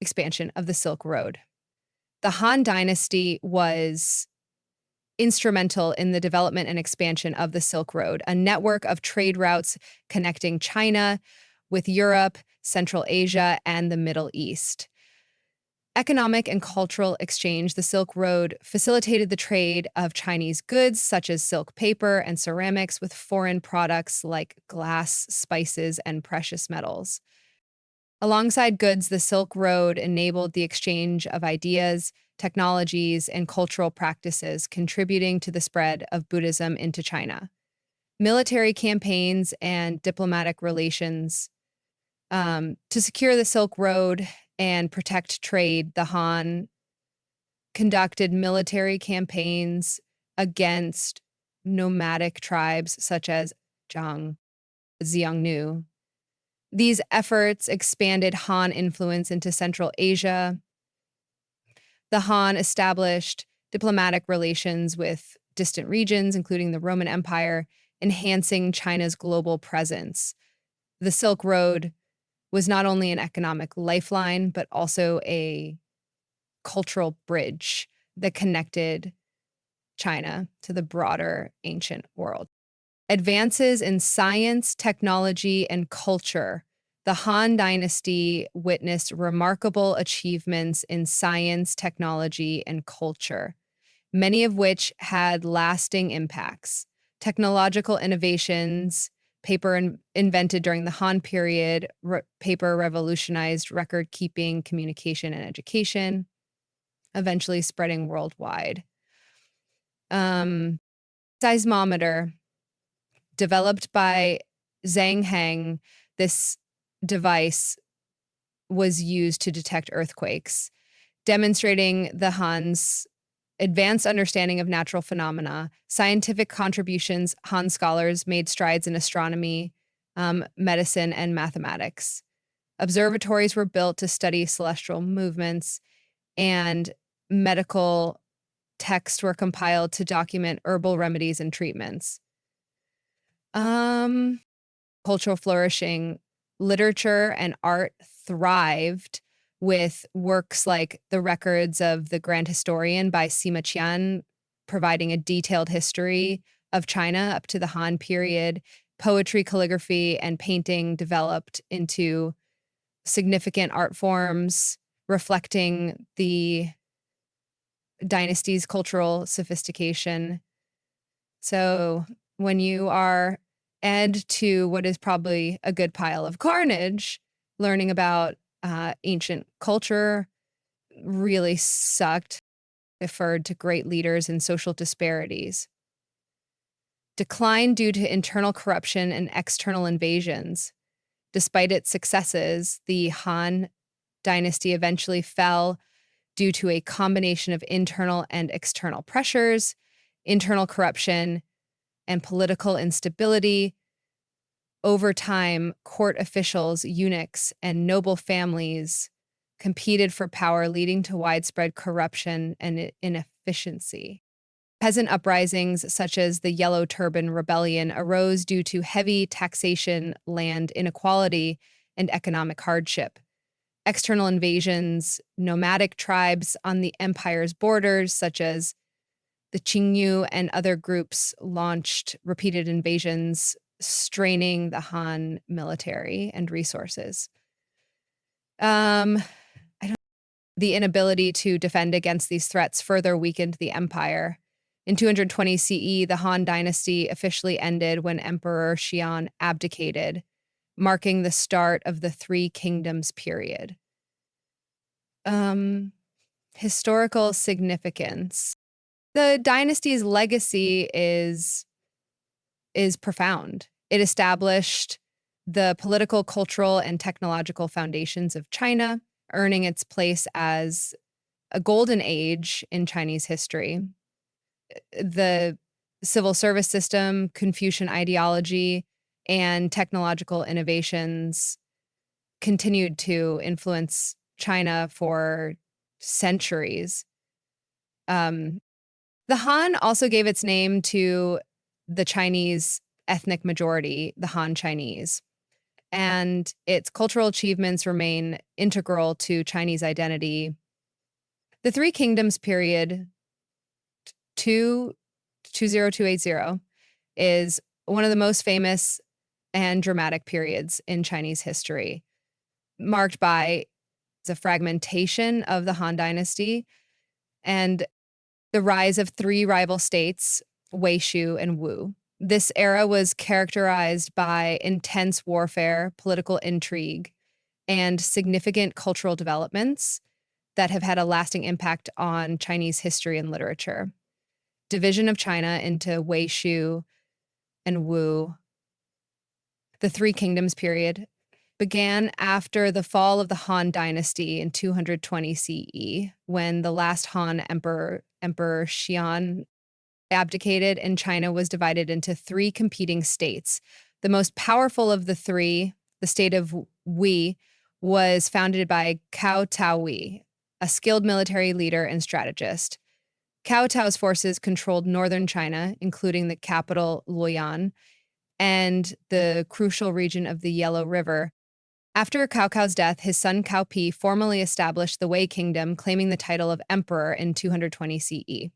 expansion of the Silk Road. The Han Dynasty was instrumental in the development and expansion of the Silk Road, a network of trade routes connecting China with Europe, Central Asia, and the Middle East. Economic and cultural exchange, the Silk Road facilitated the trade of Chinese goods such as silk paper and ceramics with foreign products like glass, spices, and precious metals. Alongside goods, the Silk Road enabled the exchange of ideas, technologies, and cultural practices, contributing to the spread of Buddhism into China. Military campaigns and diplomatic relations to secure the Silk Road and protect trade, the Han conducted military campaigns against nomadic tribes such as Xiongnu. These efforts expanded Han influence into Central Asia. The Han established diplomatic relations with distant regions, including the Roman Empire, enhancing China's global presence. The Silk Road was not only an economic lifeline, but also a cultural bridge that connected China to the broader ancient world. Advances in science, technology, and culture. The Han Dynasty witnessed remarkable achievements in science, technology, and culture, many of which had lasting impacts. Technological innovations, invented during the Han period, paper revolutionized record keeping, communication, and education, eventually spreading worldwide. Seismometer, developed by Zhang Heng, this device was used to detect earthquakes, demonstrating the Han's advanced understanding of natural phenomena. Scientific contributions, Han scholars made strides in astronomy, medicine, and mathematics. Observatories were built to study celestial movements, and medical texts were compiled to document herbal remedies and treatments. Cultural flourishing, literature and art thrived with works like the Records of the Grand Historian by Sima Qian, providing a detailed history of China up to the Han period. Poetry, calligraphy, and painting developed into significant art forms reflecting the dynasty's cultural sophistication. So when you are add to what is probably a good pile of carnage, learning about ancient culture really sucked, referred to great leaders and social disparities. Decline due to internal corruption and external invasions. Despite its successes, the Han dynasty eventually fell due to a combination of internal and external pressures, internal corruption, and political instability. Over time, court officials, eunuchs, and noble families competed for power, leading to widespread corruption and inefficiency. Peasant uprisings, such as the Yellow Turban Rebellion, arose due to heavy taxation, land inequality, and economic hardship. External invasions, nomadic tribes on the empire's borders, such as the Qingyu and other groups, launched repeated invasions, straining the Han military and resources. The inability to defend against these threats further weakened the empire. In 220 CE, the Han dynasty officially ended when Emperor Xian abdicated, marking the start of the Three Kingdoms period. Historical significance. The dynasty's legacy is profound. It established the political, cultural, and technological foundations of China, earning its place as a golden age in Chinese history. The civil service system, Confucian ideology, and technological innovations continued to influence China for centuries. The Han also gave its name to the Chinese ethnic majority, the Han Chinese. and its cultural achievements remain integral to Chinese identity. The Three Kingdoms period, 20280, is one of the most famous and dramatic periods in Chinese history, marked by the fragmentation of the Han Dynasty and the rise of three rival states, Wei, Shu, and Wu. This era was characterized by intense warfare, political intrigue, and significant cultural developments that have had a lasting impact on Chinese history and literature. Division of China into Wei, Shu, and Wu. The Three Kingdoms period began after the fall of the Han Dynasty in 220 CE, when the last Han Emperor Xian abdicated and China was divided into three competing states. The most powerful of the three, the state of Wei, was founded by Cao Taohui, a skilled military leader and strategist. Cao Tao's forces controlled northern China, including the capital Luoyang and the crucial region of the Yellow River. After Cao Cao's death, his son Cao Pi formally established the Wei Kingdom, claiming the title of emperor in 220 CE.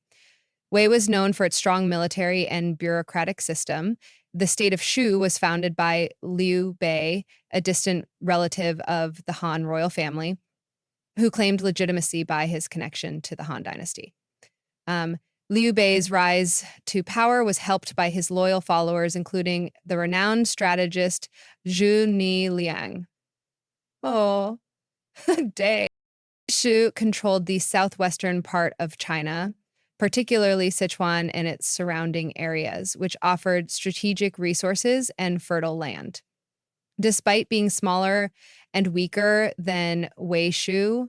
Wei was known for its strong military and bureaucratic system. The state of Shu was founded by Liu Bei, a distant relative of the Han royal family, who claimed legitimacy by his connection to the Han Dynasty. Liu Bei's rise to power was helped by his loyal followers, including the renowned strategist Zhu Niliang. Oh, dang. Shu controlled the southwestern part of China, particularly Sichuan and its surrounding areas, which offered strategic resources and fertile land. Despite being smaller and weaker than Wei, Shu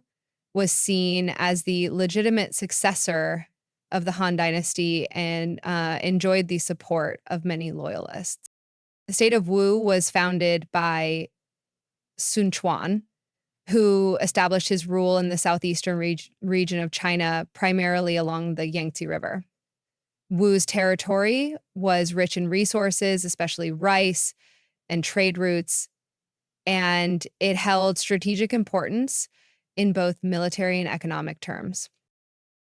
was seen as the legitimate successor of the Han Dynasty and enjoyed the support of many loyalists. The state of Wu was founded by Sun Quan, who established his rule in the southeastern region of China, primarily along the Yangtze River. Wu's territory was rich in resources, especially rice and trade routes, and it held strategic importance in both military and economic terms.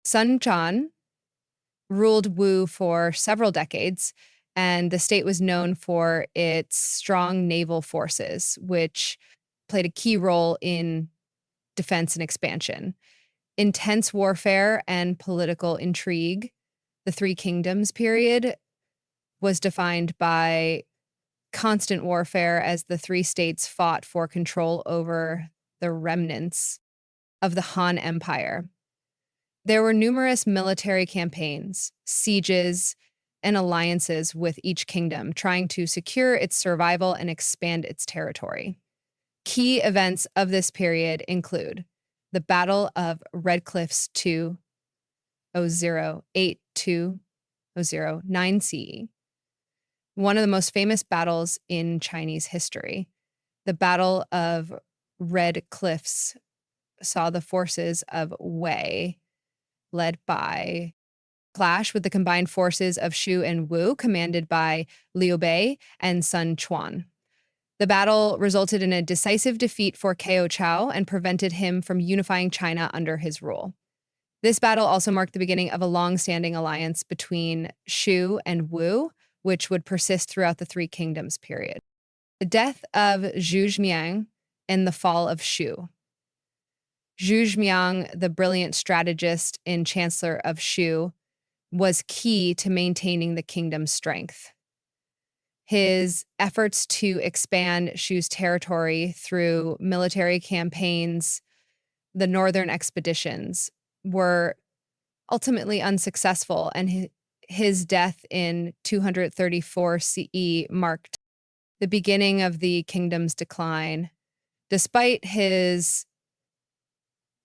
Sun Quan ruled Wu for several decades, and the state was known for its strong naval forces, which played a key role in defense and expansion. Intense warfare and political intrigue, the Three Kingdoms period, was defined by constant warfare as the three states fought for control over the remnants of the Han Empire. There were numerous military campaigns, sieges, and alliances with each kingdom, trying to secure its survival and expand its territory. Key events of this period include the Battle of Red Cliffs 200-8200-9 CE, one of the most famous battles in Chinese history. The Battle of Red Cliffs saw the forces of Wei, led by clash with the combined forces of Shu and Wu, commanded by Liu Bei and Sun Quan. The battle resulted in a decisive defeat for Cao Cao and prevented him from unifying China under his rule. This battle also marked the beginning of a long-standing alliance between Shu and Wu, which would persist throughout the Three Kingdoms period. The death of Zhu Zhimiang and the fall of Shu. Zhu Zhimiang, the brilliant strategist and chancellor of Shu, was key to maintaining the kingdom's strength. His efforts to expand Shu's territory through military campaigns, the northern expeditions, were ultimately unsuccessful, and his death in 234 CE marked the beginning of the kingdom's decline. Despite his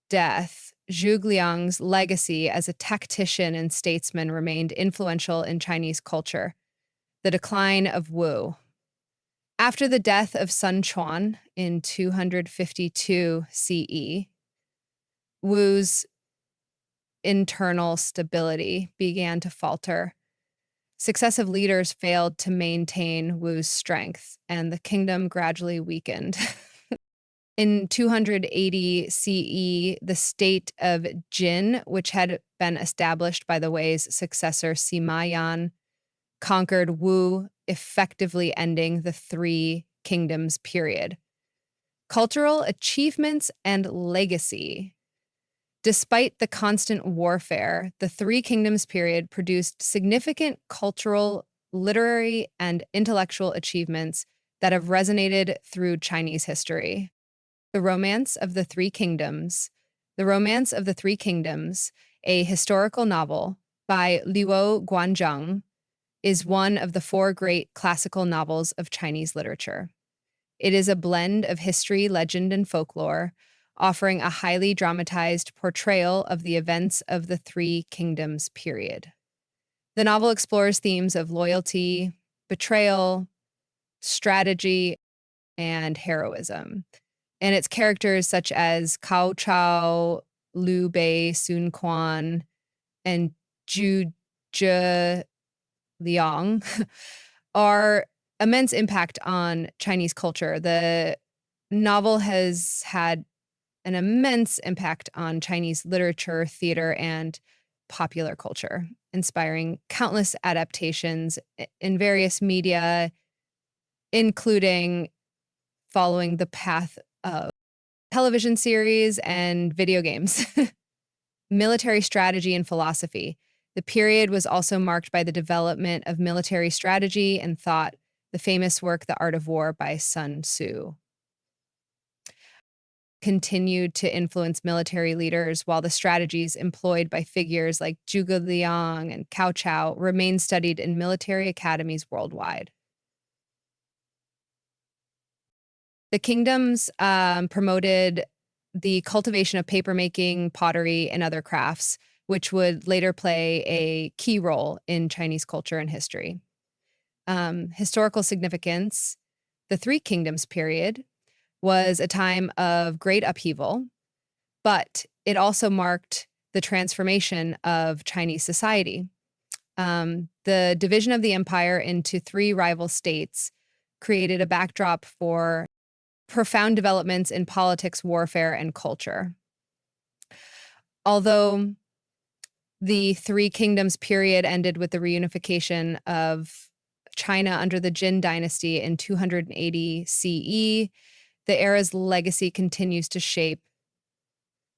death, Zhuge Liang's legacy as a tactician and statesman remained influential in Chinese culture. The decline of Wu. After the death of Sun Quan in 252 CE, Wu's internal stability began to falter. Successive leaders failed to maintain Wu's strength, and the kingdom gradually weakened. In 280 CE, the state of Jin, which had been established by the Wei's successor Sima Yan, conquered Wu, effectively ending the Three Kingdoms period. Cultural achievements and legacy. Despite the constant warfare, the Three Kingdoms period produced significant cultural, literary, and intellectual achievements that have resonated through Chinese history. The Romance of the Three Kingdoms. The Romance of the Three Kingdoms, a historical novel by Luo Guanzhang, is one of the four great classical novels of Chinese literature. It is a blend of history, legend, and folklore, offering a highly dramatized portrayal of the events of the Three Kingdoms period. The novel explores themes of loyalty, betrayal, strategy, and heroism. And its characters such as Cao Chao, Liu Bei, Sun Quan, and Zhu Zhe Liang are immense impact on Chinese culture. The novel has had an immense impact on Chinese literature, theater, and popular culture, inspiring countless adaptations in various media, including following the path of television series and video games. Military strategy and philosophy. The period was also marked by the development of military strategy and thought, the famous work The Art of War by Sun Tzu continued to influence military leaders, while the strategies employed by figures like Zhuge Liang and Cao Cao remain studied in military academies worldwide. The kingdoms promoted the cultivation of papermaking, pottery, and other crafts, which would later play a key role in Chinese culture and history. Historical significance. The Three Kingdoms period was a time of great upheaval, but it also marked the transformation of Chinese society. The division of the empire into three rival states created a backdrop for profound developments in politics, warfare, and culture. Although the Three Kingdoms period ended with the reunification of China under the Jin dynasty in 280 CE, the era's legacy continues to shape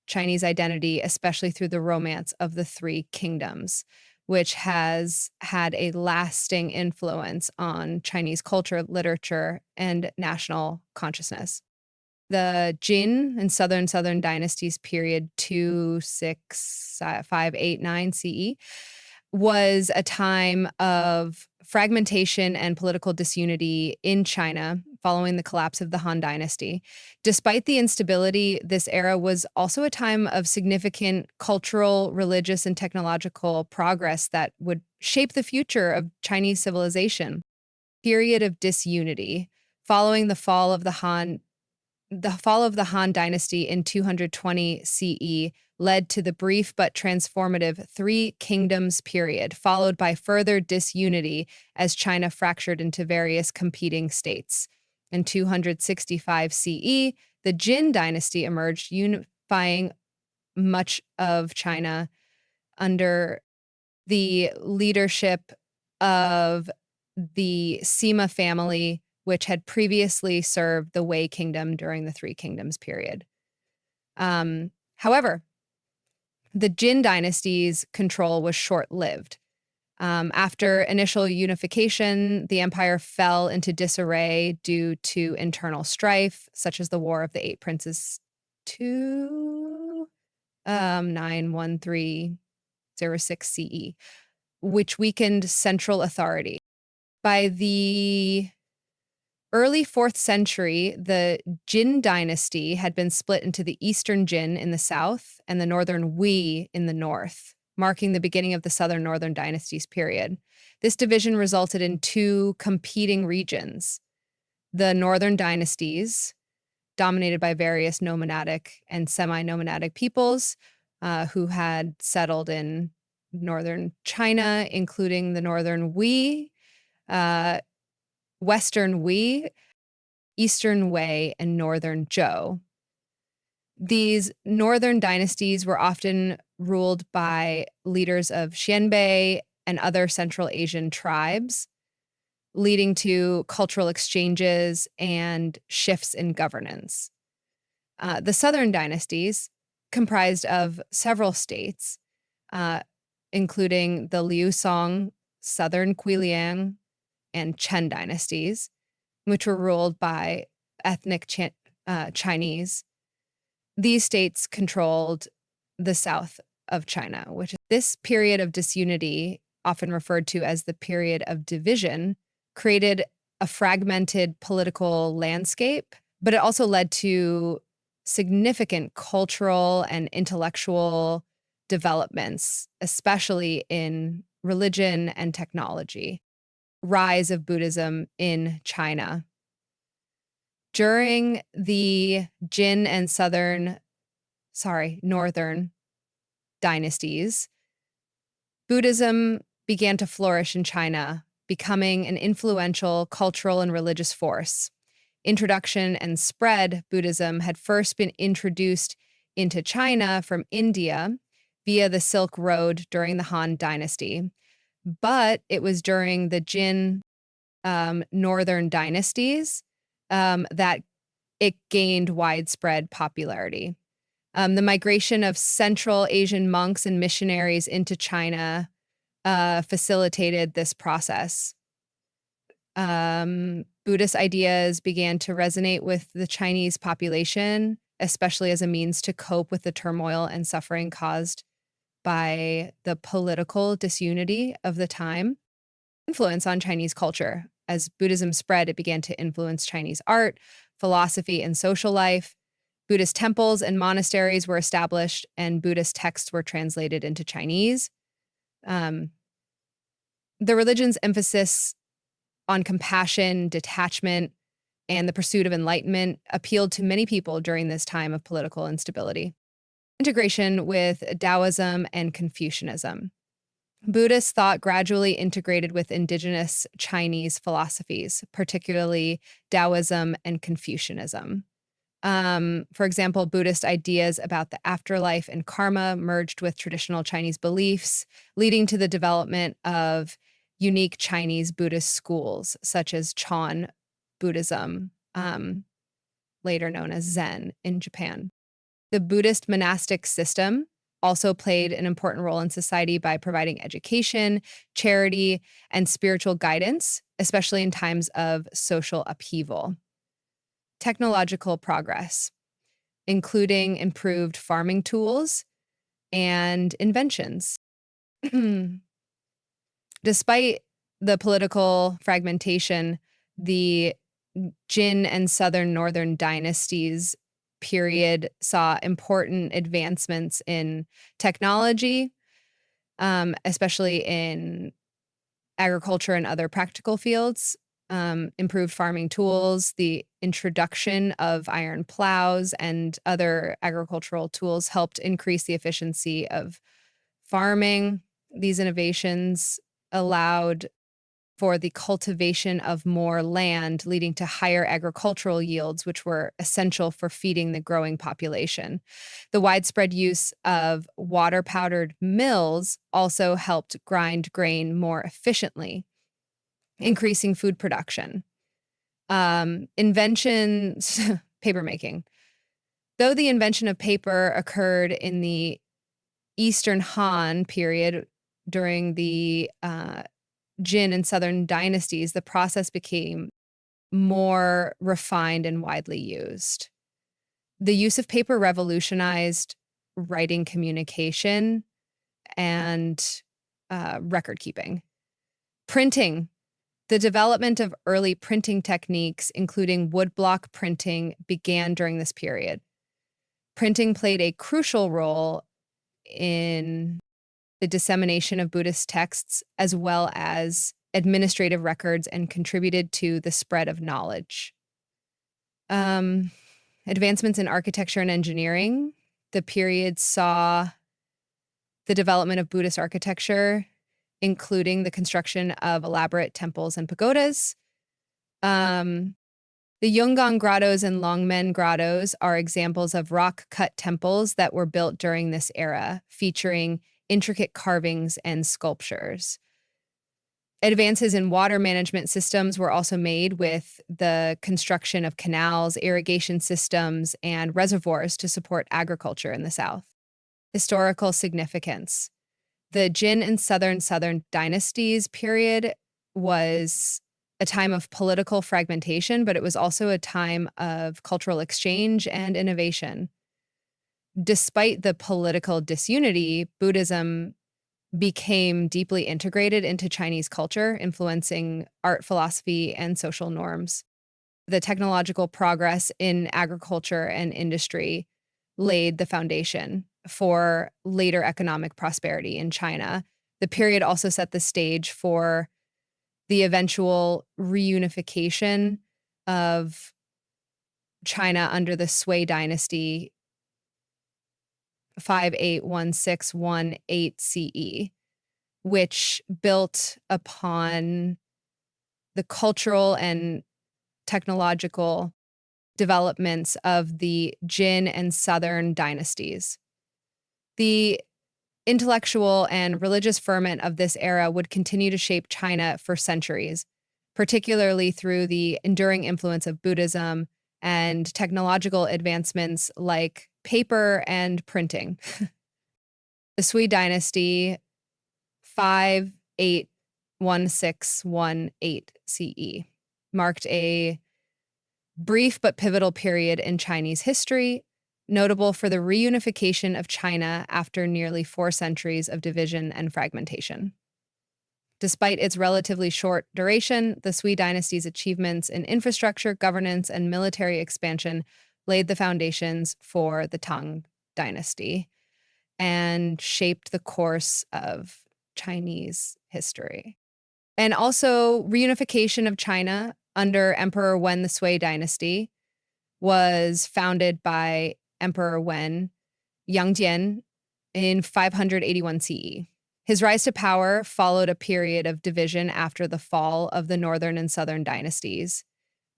Chinese identity, especially through the romance of the Three Kingdoms, which has had a lasting influence on Chinese culture, literature, and national consciousness. The Jin and Southern Dynasties period 26589 CE was a time of fragmentation and political disunity in China following the collapse of the Han Dynasty. Despite the instability, this era was also a time of significant cultural, religious, and technological progress that would shape the future of Chinese civilization. Period of disunity. Following the fall of the Han Dynasty in 220 CE led to the brief but transformative Three Kingdoms period, followed by further disunity as China fractured into various competing states. In 265 CE, the Jin Dynasty emerged, unifying much of China under the leadership of the Sima family, which had previously served the Wei Kingdom during the Three Kingdoms period. However, the Jin dynasty's control was short-lived. After initial unification, the empire fell into disarray due to internal strife, such as the War of the Eight Princes 91306 CE, which weakened central authority. By the early 4th century, the Jin dynasty had been split into the Eastern Jin in the south and the Northern Wei in the north, marking the beginning of the Southern-Northern dynasties period. This division resulted in two competing regions. The Northern dynasties, dominated by various nomadic and semi-nomadic peoples who had settled in northern China, including the northern Wei, uh, western Wei, eastern Wei, and northern Zhou. These northern dynasties were often ruled by leaders of Xianbei and other Central Asian tribes, leading to cultural exchanges and shifts in governance. The southern dynasties, comprised of several states, uh, including the Liu Song, southern Quiliang, and Chen dynasties, which were ruled by ethnic Chinese. These states controlled the south of China, which this period of disunity, often referred to as the period of division, created a fragmented political landscape, but it also led to significant cultural and intellectual developments, especially in religion and technology. Rise of Buddhism in China. During the Jin and northern dynasties, Buddhism began to flourish in China, becoming an influential cultural and religious force. Introduction and spread Buddhism had first been introduced into China from India via the Silk Road during the Han Dynasty, but it was during the Jin northern dynasties that it gained widespread popularity. The migration of Central Asian monks and missionaries into China facilitated this process. Buddhist ideas began to resonate with the Chinese population, especially as a means to cope with the turmoil and suffering caused by the political disunity of the time. Influence on Chinese culture. As Buddhism spread, it began to influence Chinese art, philosophy, and social life. Buddhist temples and monasteries were established, and Buddhist texts were translated into Chinese. The religion's emphasis on compassion, detachment, and the pursuit of enlightenment appealed to many people during this time of political instability. Integration with Taoism and Confucianism. Buddhist thought gradually integrated with indigenous Chinese philosophies, particularly Taoism and Confucianism. For example, Buddhist ideas about the afterlife and karma merged with traditional Chinese beliefs, leading to the development of unique Chinese Buddhist schools, such as Chan Buddhism, later known as Zen in Japan. The Buddhist monastic system also played an important role in society by providing education, charity, and spiritual guidance, especially in times of social upheaval. Technological progress, including improved farming tools and inventions. Despite the political fragmentation, the Jin and northern dynasties period saw important advancements in technology, especially in agriculture and other practical fields, improved farming tools, the introduction of iron plows and other agricultural tools helped increase the efficiency of farming. These innovations allowed for the cultivation of more land, leading to higher agricultural yields, which were essential for feeding the growing population. The widespread use of water-powdered mills also helped grind grain more efficiently, increasing food production. Inventions, papermaking. Though the invention of paper occurred in the Eastern Han period during the Jin and southern dynasties, the process became more refined and widely used. The use of paper revolutionized writing communication and record keeping. Printing. The development of early printing techniques, including woodblock printing, began during this period. Printing played a crucial role in the dissemination of Buddhist texts, as well as administrative records, and contributed to the spread of knowledge. Advancements in architecture and engineering. The period saw the development of Buddhist architecture, including the construction of elaborate temples and pagodas. Um, the Yungang grottos and Longmen grottos are examples of rock-cut temples that were built during this era, featuring intricate carvings and sculptures. Advances in water management systems were also made with the construction of canals, irrigation systems, and reservoirs to support agriculture in the south. Historical significance. The Jin and Southern dynasties period was a time of political fragmentation, but it was also a time of cultural exchange and innovation. Despite the political disunity, Buddhism became deeply integrated into Chinese culture, influencing art, philosophy, and social norms. The technological progress in agriculture and industry laid the foundation for later economic prosperity in China. The period also set the stage for the eventual reunification of China under the Sui dynasty 581618 CE, which built upon the cultural and technological developments of the Jin and Southern dynasties. The intellectual and religious ferment of this era would continue to shape China for centuries, particularly through the enduring influence of Buddhism and technological advancements like paper and printing. The Sui dynasty, 581618 CE, marked a brief but pivotal period in Chinese history, notable for the reunification of China after nearly 4 centuries of division and fragmentation. Despite its relatively short duration, the Sui dynasty's achievements in infrastructure, governance, and military expansion laid the foundations for the Tang dynasty and shaped the course of Chinese history. And also, reunification of China under Emperor Wen, the Sui dynasty, was founded by Emperor Wen Yangjian in 581 CE. His rise to power followed a period of division after the fall of the Northern and Southern dynasties.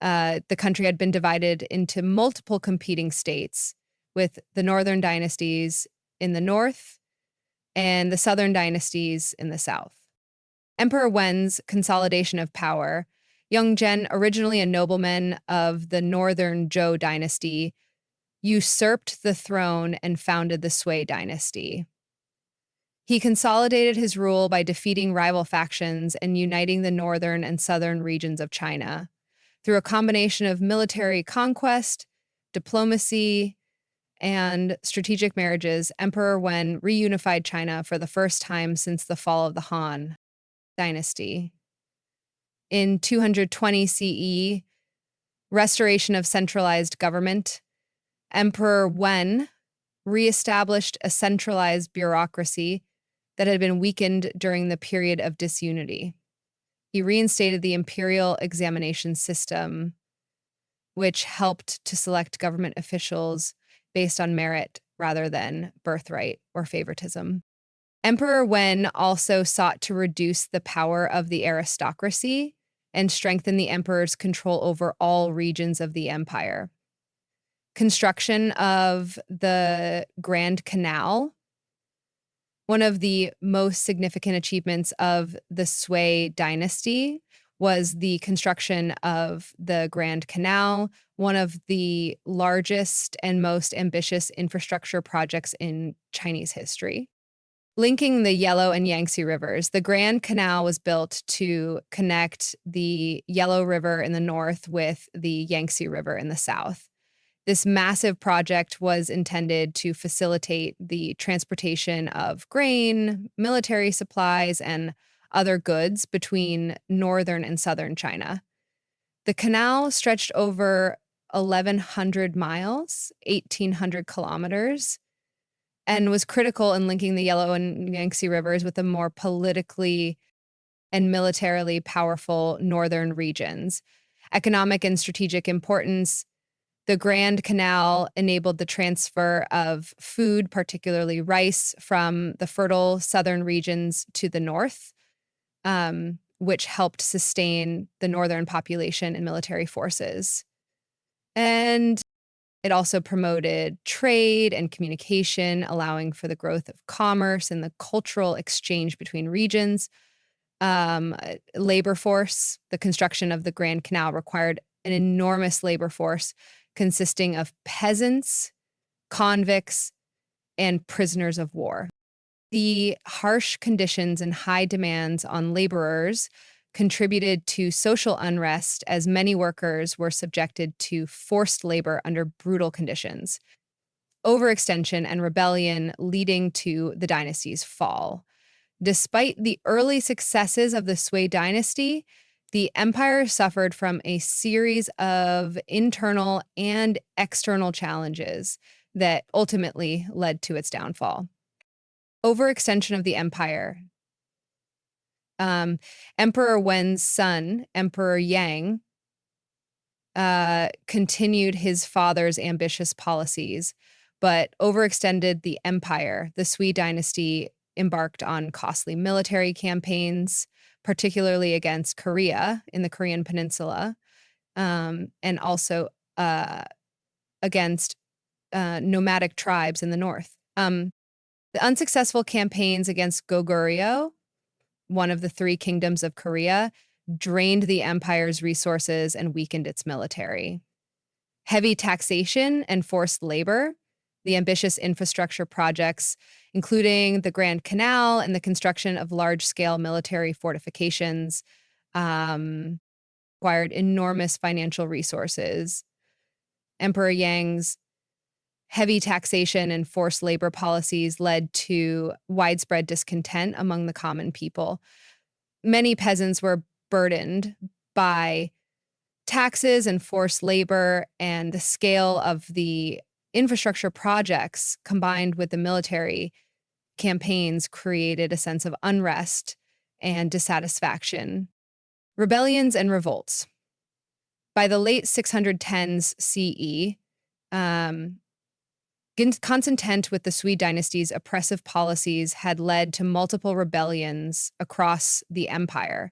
The country had been divided into multiple competing states, with the Northern dynasties in the north and the Southern dynasties in the south. Emperor Wen's consolidation of power, Yangjian, originally a nobleman of the Northern Zhou dynasty, usurped the throne and founded the Sui dynasty. He consolidated his rule by defeating rival factions and uniting the northern and southern regions of China. Through a combination of military conquest, diplomacy, and strategic marriages, Emperor Wen reunified China for the first time since the fall of the Han dynasty. In 220 CE, restoration of centralized government, Emperor Wen reestablished a centralized bureaucracy that had been weakened during the period of disunity. He reinstated the imperial examination system, which helped to select government officials based on merit rather than birthright or favoritism. Emperor Wen also sought to reduce the power of the aristocracy and strengthen the emperor's control over all regions of the empire. Construction of the Grand Canal, one of the most significant achievements of the Sui dynasty, was the construction of the Grand Canal, one of the largest and most ambitious infrastructure projects in Chinese history. Linking the Yellow and Yangtze rivers, the Grand Canal was built to connect the Yellow River in the north with the Yangtze River in the south. This massive project was intended to facilitate the transportation of grain, military supplies, and other goods between northern and southern China. The canal stretched over 1,100 miles, 1,800 kilometers, and was critical in linking the Yellow and Yangtze rivers with the more politically and militarily powerful northern regions. Economic and strategic importance. The Grand Canal enabled the transfer of food, particularly rice, from the fertile southern regions to the north, which helped sustain the northern population and military forces. And it also promoted trade and communication, allowing for the growth of commerce and the cultural exchange between regions. Labor force, the construction of the Grand Canal required an enormous labor force consisting of peasants, convicts, and prisoners of war. The harsh conditions and high demands on laborers contributed to social unrest as many workers were subjected to forced labor under brutal conditions, overextension and rebellion leading to the dynasty's fall. Despite the early successes of the Sui dynasty, the empire suffered from a series of internal and external challenges that ultimately led to its downfall. Overextension of the empire. Emperor Wen's son, Emperor Yang, continued his father's ambitious policies, but overextended the empire. The Sui dynasty embarked on costly military campaigns, particularly against Korea in the Korean Peninsula, and also against nomadic tribes in the north. The unsuccessful campaigns against Goguryeo, one of the three kingdoms of Korea, drained the empire's resources and weakened its military. Heavy taxation and forced labor, the ambitious infrastructure projects, including the Grand Canal and the construction of large-scale military fortifications, required enormous financial resources. Emperor Yang's heavy taxation and forced labor policies led to widespread discontent among the common people. Many peasants were burdened by taxes and forced labor, and the scale of the infrastructure projects combined with the military campaigns created a sense of unrest and dissatisfaction. Rebellions and revolts. By the late 610s CE, discontent with the Sui dynasty's oppressive policies had led to multiple rebellions across the empire.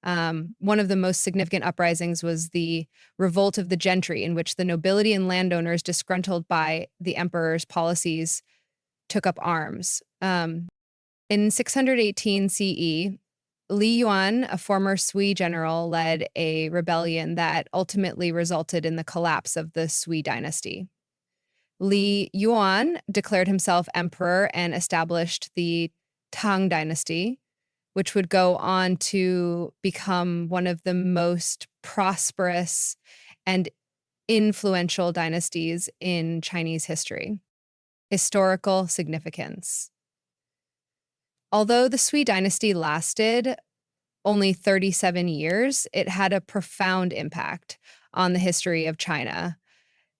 One of the most significant uprisings was the revolt of the gentry, in which the nobility and landowners, disgruntled by the emperor's policies, took up arms. In 618 CE, Li Yuan, a former Sui general, led a rebellion that ultimately resulted in the collapse of the Sui dynasty. Li Yuan declared himself emperor and established the Tang dynasty, which would go on to become one of the most prosperous and influential dynasties in Chinese history. Historical significance. Although the Sui dynasty lasted only 37 years, it had a profound impact on the history of China.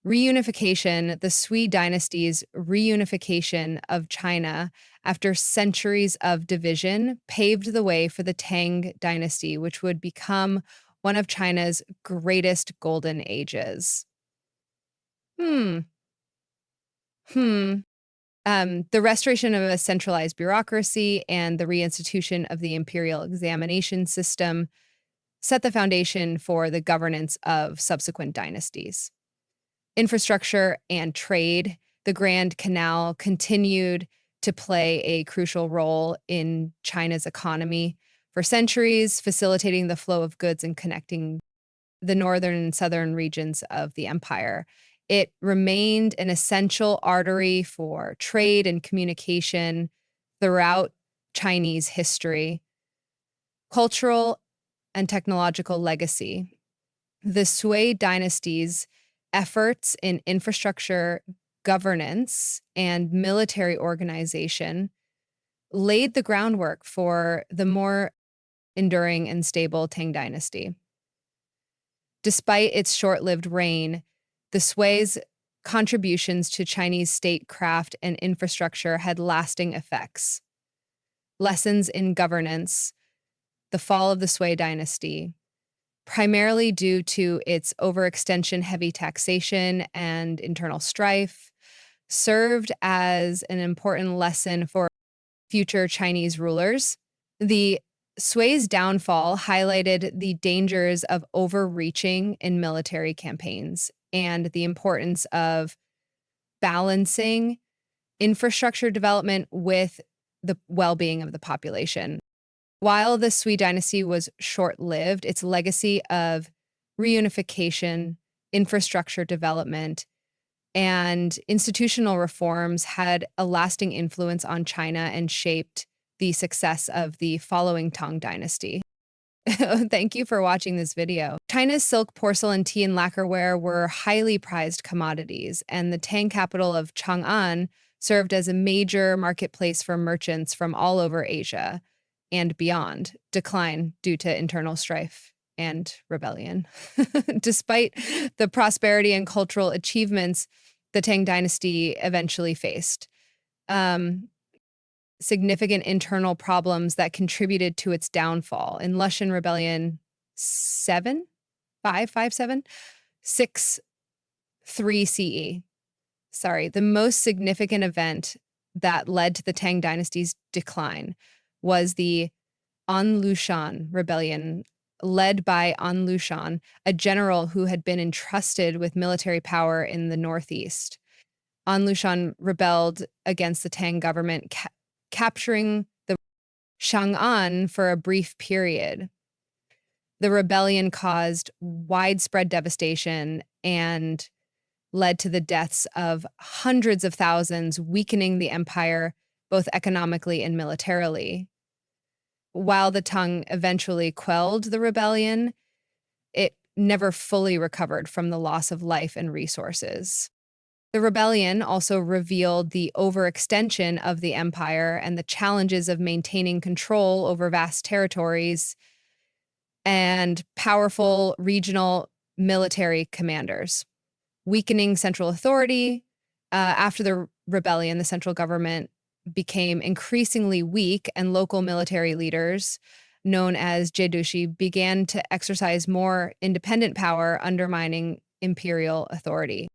Reunification, the Sui dynasty's reunification of China after centuries of division, paved the way for the Tang dynasty, which would become one of China's greatest golden ages. The restoration of a centralized bureaucracy and the reinstitution of the imperial examination system set the foundation for the governance of subsequent dynasties. Infrastructure and trade, the Grand Canal continued to play a crucial role in China's economy for centuries, facilitating the flow of goods and connecting the northern and southern regions of the empire. It remained an essential artery for trade and communication throughout Chinese history. Cultural and technological legacy. The Sui dynasty's efforts in infrastructure, governance, and military organization laid the groundwork for the more enduring and stable Tang dynasty. Despite its short-lived reign, the Sui's contributions to Chinese statecraft and infrastructure had lasting effects. Lessons in governance, the fall of the Sui dynasty, primarily due to its overextension, heavy taxation, and internal strife, served as an important lesson for future Chinese rulers. The Sui's downfall highlighted the dangers of overreaching in military campaigns and the importance of balancing infrastructure development with the well-being of the population. While the Sui dynasty was short-lived, its legacy of reunification, infrastructure development, and institutional reforms had a lasting influence on China and shaped the success of the following Tang dynasty. Thank you for watching this video. China's silk, porcelain, tea, and lacquerware were highly prized commodities, and the Tang capital of Chang'an served as a major marketplace for merchants from all over Asia and beyond, decline due to internal strife and rebellion. Despite the prosperity and cultural achievements the Tang dynasty eventually faced, significant internal problems that contributed to its downfall. In Lushan Rebellion 557 CE. Sorry, the most significant event that led to the Tang dynasty's decline was the An Lushan Rebellion, led by An Lushan, a general who had been entrusted with military power in the northeast. An Lushan rebelled against the Tang government, capturing the Chang'an for a brief period. The rebellion caused widespread devastation and led to the deaths of hundreds of thousands, weakening the empire both economically and militarily. While the Tang eventually quelled the rebellion, it never fully recovered from the loss of life and resources. The rebellion also revealed the overextension of the empire and the challenges of maintaining control over vast territories and powerful regional military commanders, weakening central authority. After the rebellion, the central government became increasingly weak, and local military leaders, known as Jedushi, began to exercise more independent power, undermining imperial authority.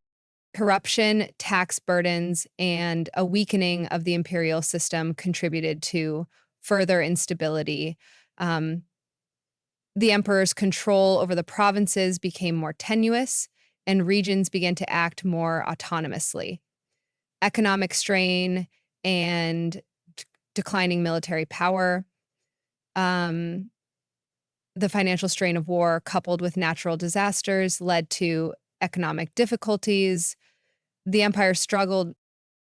Corruption, tax burdens, and a weakening of the imperial system contributed to further instability. The emperor's control over the provinces became more tenuous, and regions began to act more autonomously. Economic strain and declining military power, the financial strain of war, coupled with natural disasters, led to economic difficulties. The empire struggled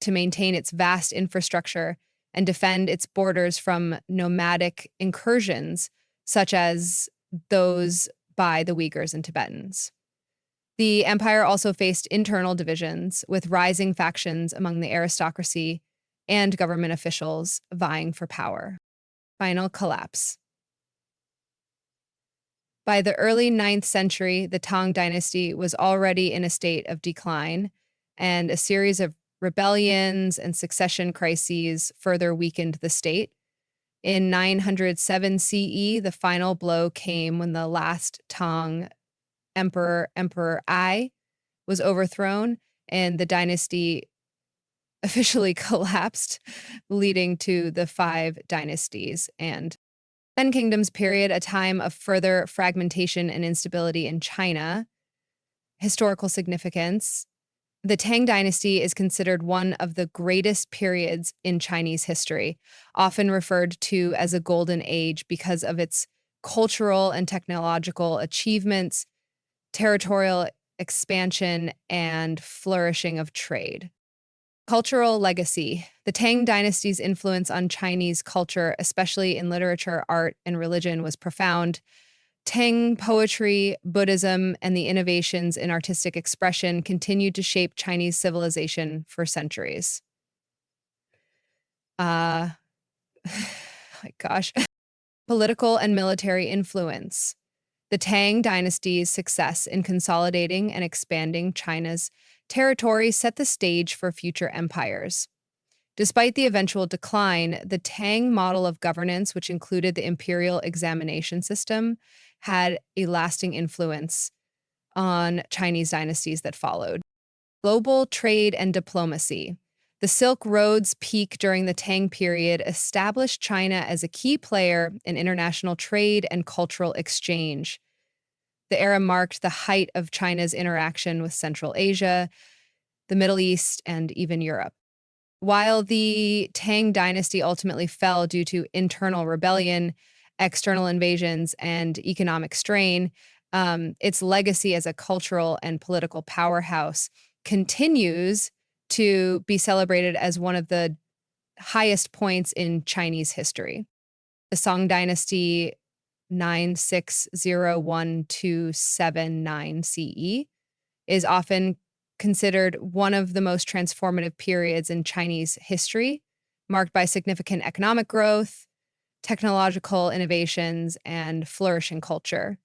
to maintain its vast infrastructure and defend its borders from nomadic incursions, such as those by the Uyghurs and Tibetans. The empire also faced internal divisions, with rising factions among the aristocracy and government officials vying for power. Final collapse. By the early 9th century, the Tang dynasty was already in a state of decline, and a series of rebellions and succession crises further weakened the state. In 907 CE, the final blow came when the last Tang Emperor Ai, was overthrown, and the dynasty officially collapsed, leading to the 5 dynasties and 10 kingdoms period, a time of further fragmentation and instability in China. Historical significance. The Tang dynasty is considered one of the greatest periods in Chinese history, often referred to as a golden age because of its cultural and technological achievements, territorial expansion, and flourishing of trade. Cultural legacy. The Tang dynasty's influence on Chinese culture, especially in literature, art, and religion, was profound. Tang poetry, Buddhism, and the innovations in artistic expression continued to shape Chinese civilization for centuries. My gosh. Political and military influence. The Tang dynasty's success in consolidating and expanding China's territory set the stage for future empires. Despite the eventual decline, the Tang model of governance, which included the imperial examination system had a lasting influence on Chinese dynasties that followed. Global trade and diplomacy. The Silk Road's peak during the Tang period established China as a key player in international trade and cultural exchange. The era marked the height of China's interaction with Central Asia, the Middle East, and even Europe. While the Tang dynasty ultimately fell due to internal rebellion, external invasions, and economic strain, its legacy as a cultural and political powerhouse continues to be celebrated as one of the highest points in Chinese history. The Song Dynasty 9601279 CE is often considered one of the most transformative periods in Chinese history, marked by significant economic growth, technological innovations, and flourishing culture.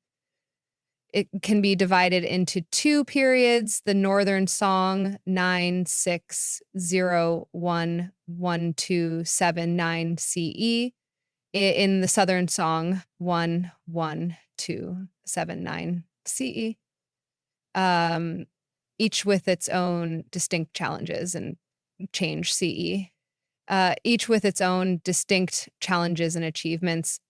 It can be divided into two periods: the Northern Song 960111279 CE, in the Southern Song 11279 CE, each with its own distinct challenges and change CE, each with its own distinct challenges and achievements.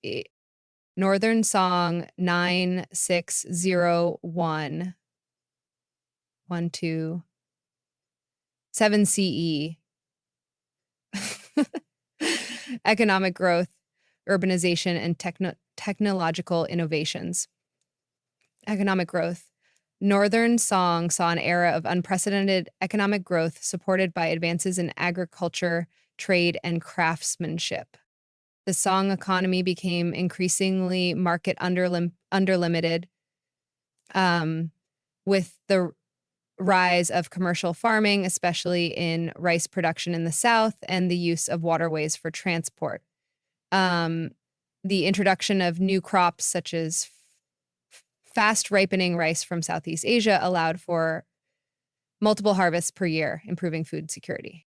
Northern Song 9601127 CE. Economic growth, urbanization, and technological innovations. Economic growth. Northern Song saw an era of unprecedented economic growth supported by advances in agriculture, trade, and craftsmanship. The Song economy became increasingly market underlimited, with the rise of commercial farming, especially in rice production in the south, and the use of waterways for transport. The introduction of new crops such as fast ripening rice from Southeast Asia allowed for multiple harvests per year, improving food security.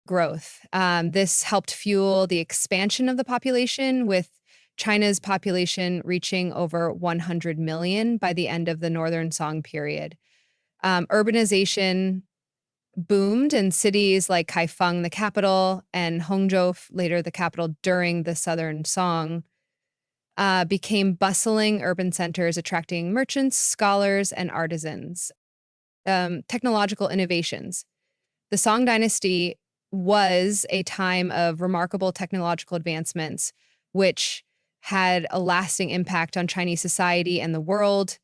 Growth. This helped fuel the expansion of the population, with China's population reaching over 100 million by the end of the Northern Song period. Urbanization boomed in cities like Kaifeng, the capital, and Hangzhou, later the capital during the Southern Song, became bustling urban centers attracting merchants, scholars, and artisans. Technological innovations. The Song Dynasty was a time of remarkable technological advancements, which had a lasting impact on Chinese society and the world.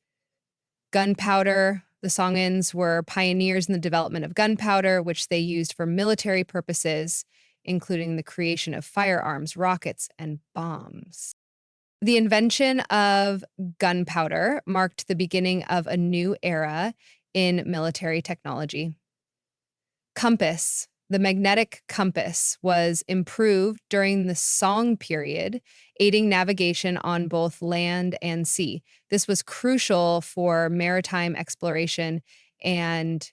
Gunpowder. The Songans were pioneers in the development of gunpowder, which they used for military purposes, including the creation of firearms, rockets, and bombs. The invention of gunpowder marked the beginning of a new era in military technology. Compass. The magnetic compass was improved during the Song period, aiding navigation on both land and sea. This was crucial for maritime exploration and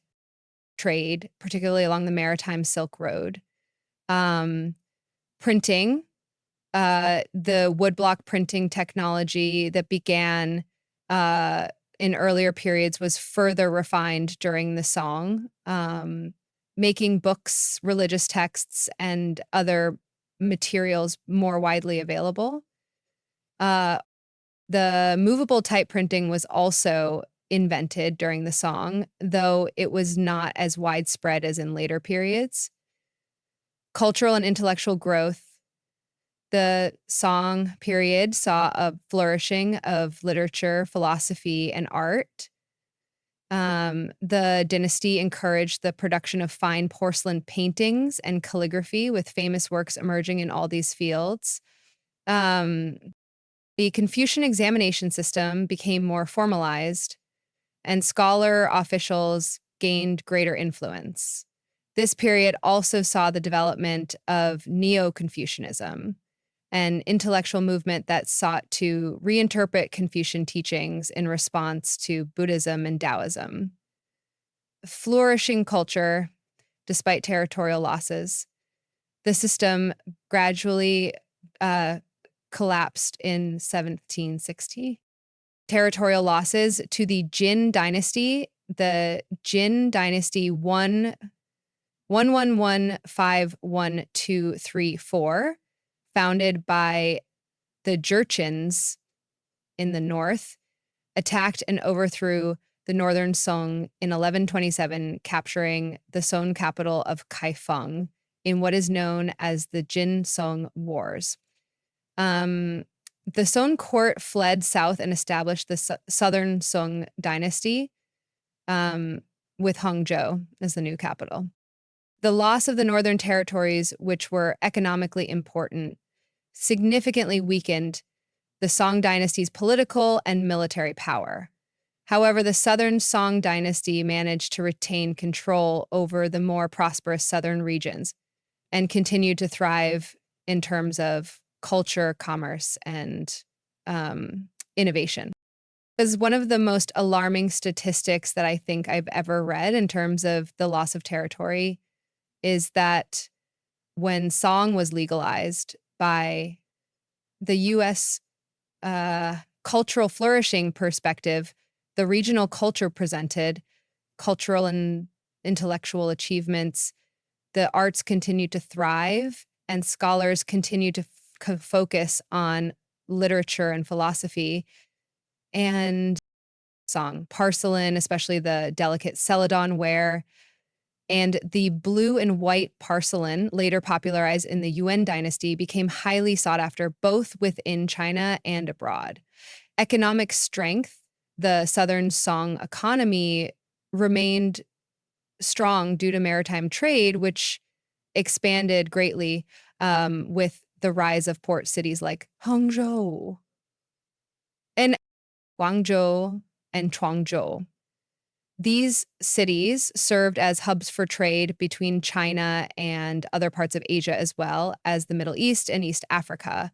trade, particularly along the maritime Silk Road. Printing. The woodblock printing technology that began in earlier periods was further refined during the Song, making books, religious texts, and other materials more widely available. The movable type printing was also invented during the Song, though it was not as widespread as in later periods. Cultural and intellectual growth. The Song period saw a flourishing of literature, philosophy, and art. The dynasty encouraged the production of fine porcelain paintings and calligraphy, with famous works emerging in all these fields. The Confucian examination system became more formalized, and scholar officials gained greater influence. This period also saw the development of Neo-Confucianism, an intellectual movement that sought to reinterpret Confucian teachings in response to Buddhism and Taoism. Flourishing culture, despite territorial losses. The system gradually collapsed in 1760. territorial losses to the Jin dynasty. The Jin dynasty 1115124, founded by the Jurchens in the north, attacked and overthrew the northern Song in 1127, capturing the Song capital of Kaifeng in what is known as the Jin-Song Wars. The Song court fled south and established the southern Song dynasty, with Hangzhou as the new capital. The loss of the northern territories, which were economically important, significantly weakened the Song dynasty's political and military power. However, the southern Song dynasty managed to retain control over the more prosperous southern regions and continued to thrive in terms of culture, commerce, and innovation. Is one of the most alarming statistics that I think I've ever read in terms of the loss of territory is that when song was legalized by the U.S. Cultural flourishing perspective, the regional culture presented, cultural and intellectual achievements, the arts continued to thrive, and scholars continued to focus on literature and philosophy. And song, porcelain, especially the delicate celadon ware, and the blue and white porcelain, later popularized in the Yuan dynasty, became highly sought after both within China and abroad. Economic strength, the southern Song economy remained strong due to maritime trade, which expanded greatly with the rise of port cities like Hangzhou and Guangzhou and Chuangzhou. These cities served as hubs for trade between China and other parts of Asia, as well as the Middle East and East Africa.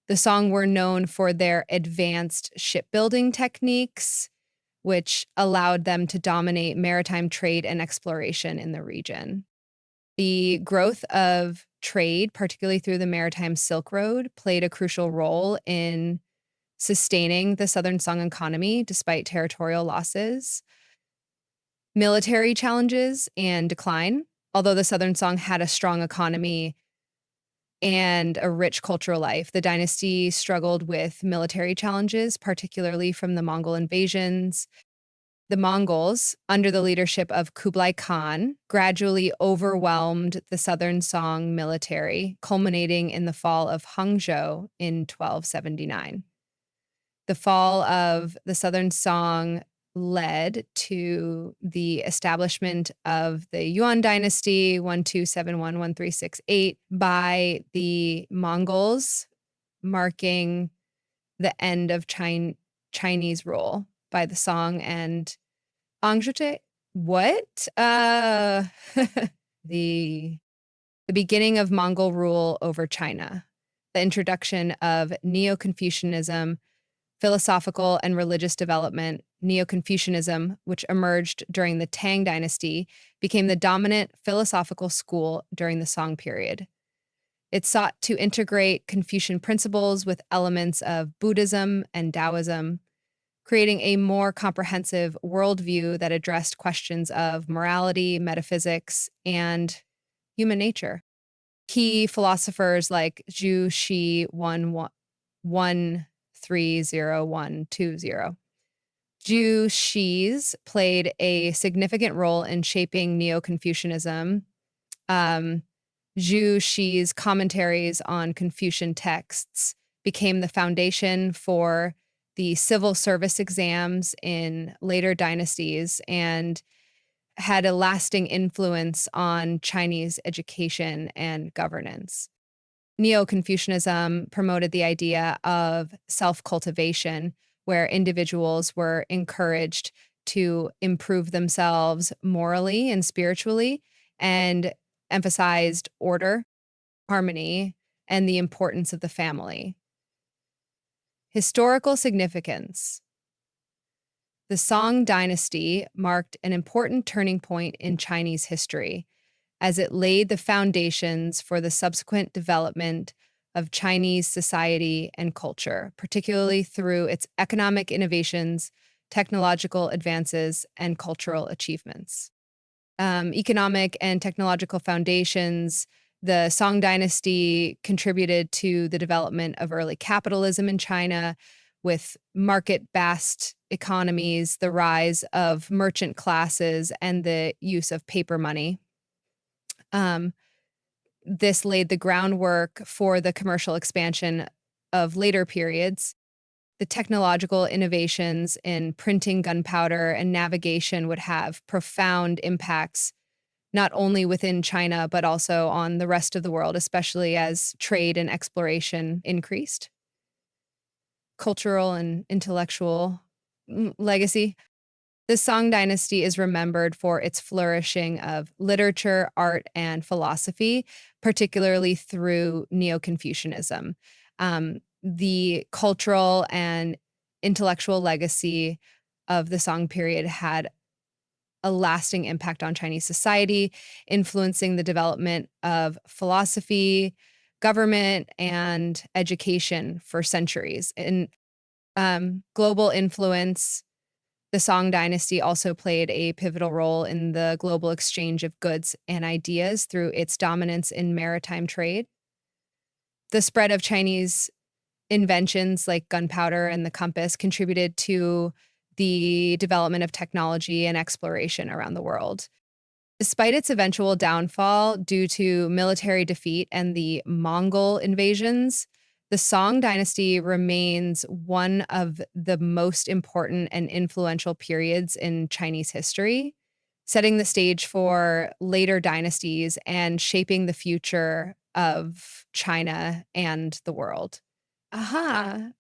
The Song were known for their advanced shipbuilding techniques, which allowed them to dominate maritime trade and exploration in the region. The growth of trade, particularly through the maritime Silk Road, played a crucial role in sustaining the Southern Song economy despite territorial losses, military challenges, and decline. Although the Southern Song had a strong economy and a rich cultural life, the dynasty struggled with military challenges, particularly from the Mongol invasions. The Mongols, under the leadership of Kublai Khan, gradually overwhelmed the Southern Song military, culminating in the fall of Hangzhou in 1279. The fall of the Southern Song led to the establishment of the Yuan dynasty 1271-1368 by the Mongols, marking the end of Chinese rule by the Song and Angjute. What? The beginning of Mongol rule over China, the introduction of Neo-Confucianism, philosophical and religious development. Neo-Confucianism, which emerged during the Tang dynasty, became the dominant philosophical school during the Song period. It sought to integrate Confucian principles with elements of Buddhism and Taoism, creating a more comprehensive worldview that addressed questions of morality, metaphysics, and human nature. Key philosophers like Zhu Shi 130120. Zhu Shi's played a significant role in shaping Neo-Confucianism. Zhu Shi's commentaries on Confucian texts became the foundation for the civil service exams in later dynasties and had a lasting influence on Chinese education and governance. Neo-Confucianism promoted the idea of self-cultivation, where individuals were encouraged to improve themselves morally and spiritually, and emphasized order, harmony, and the importance of the family. Historical significance. The Song dynasty marked an important turning point in Chinese history, as it laid the foundations for the subsequent development of Chinese society and culture, particularly through its economic innovations, technological advances, and cultural achievements. Economic and technological foundations. The Song Dynasty contributed to the development of early capitalism in China with market-based economies, the rise of merchant classes, and the use of paper money. Um, this laid the groundwork for the commercial expansion of later periods. The technological innovations in printing, gunpowder, and navigation would have profound impacts not only within China, but also on the rest of the world, especially as trade and exploration increased. Cultural and intellectual legacy. The Song Dynasty is remembered for its flourishing of literature, art, and philosophy, particularly through Neo-Confucianism. The cultural and intellectual legacy of the Song period had a lasting impact on Chinese society, influencing the development of philosophy, government, and education for centuries. In global influence, the Song Dynasty also played a pivotal role in the global exchange of goods and ideas through its dominance in maritime trade. The spread of Chinese inventions like gunpowder and the compass contributed to the development of technology and exploration around the world. Despite its eventual downfall due to military defeat and the Mongol invasions, the Song dynasty remains one of the most important and influential periods in Chinese history, setting the stage for later dynasties and shaping the future of China and the world. Aha.